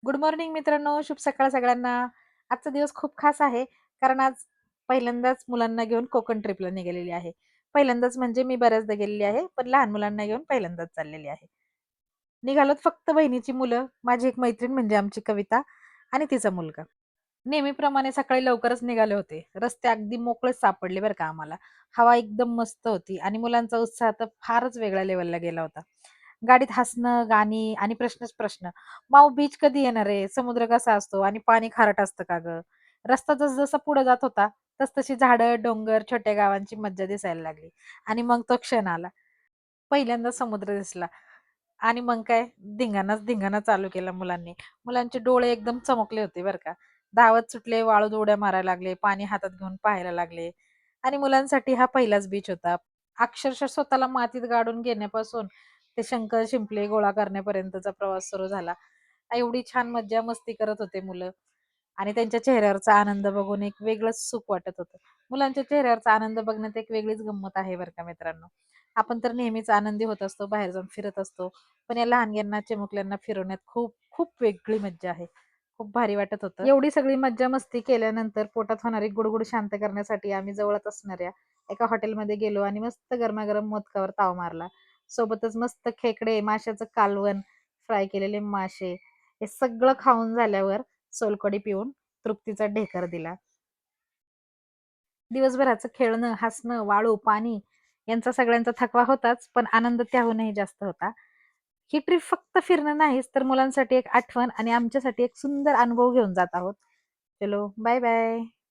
Good morning मित्रांनो, शुभ सकाळ सगळ्यांना. आजचा दिवस खूप खास आहे, कारण आज पहिल्यांदाच मुलांना घेऊन कोकण ट्रिपला निघालेली आहे. पहिल्यांदाच म्हणजे मी बऱ्याचदा गेलेली आहे, पण लहान मुलांना घेऊन पहिल्यांदाच चाललेली आहे. निघालोत फक्त बहिणीची मुलं, माझी एक मैत्रीण म्हणजे आमची कविता आणि तिचा मुलगा. नेहमीप्रमाणे सकाळी लवकरच निघाले होते. रस्ते अगदी मोकळेच सापडले बरं का आम्हाला. हवा एकदम मस्त होती आणि मुलांचा उत्साह तर फारच वेगळ्या लेव्हलला गेला होता. गाडीत हसणं, गाणी आणि प्रश्नच प्रश्न. "माऊ बीच कधी येणार आहे? समुद्र कसा असतो? आणि पाणी खारट असतं का गं?" रस्ता जसजसा पुढे जात होता, तसतशी झाडं, डोंगर, छोट्या गावांची मज्जा दिसायला लागली. आणि मग तो क्षण आला. पहिल्यांदा समुद्र दिसला आणि मग काय धिंगाणाच धिंगाणा चालू केला मुलांनी. मुलांचे डोळे एकदम चमकले होते बरं का. धावत सुटले, वाळूत उड्या मारायला लागले, पाणी हातात घेऊन पाहायला लागले आणि मुलांसाठी हा पहिलाच बीच होता. अक्षरशः स्वतःला मातीत गाडून घेण्यापासून ते शंख, शिंपले गोळा करण्यापर्यंतचा प्रवास सुरू झाला. एवढी छान मज्जा मस्ती करत होते मुलं आणि त्यांच्या चेहऱ्यावरचा आनंद बघून एक वेगळंच सुख वाटत होतं. मुलांच्या चेहऱ्यावरचा आनंद बघण्यात एक वेगळीच गंमत आहे बरं का मित्रांनो. आपण तर नेहमीच आनंदी होत असतो, बाहेर जाऊन फिरत असतो. पण या लहानग्यांना, चिमुकल्यांना फिरवण्यात खूप खूप वेगळी मज्जा आहे. खूप भारी वाटत होतं. एवढी सगळी मज्जा मस्ती केल्यानंतर पोटात होणारी गुडगुड शांत करण्यासाठी आम्ही जवळच असणाऱ्या एका हॉटेलमध्ये गेलो आणि मस्त गरमागरम मोदकावर ताव मारला. सोबतच मस्त खेकडे, माशाचं कालवण, फ्राय केलेले मासे हे सगळं खाऊन झाल्यावर सोलकढी पिऊन तृप्तीचा ढेकर दिला. दिवसभराचं खेळणं, हसणं, वाळू, पाणी यांचा सगळ्यांचा थकवा होताच, पण आनंद त्याहूनही जास्त होता. ही ट्रिप फक्त फिरणं नाहीच, तर मुलांसाठी एक आठवण आणि आमच्यासाठी एक सुंदर अनुभव घेऊन जात आहोत. चलो बाय बाय.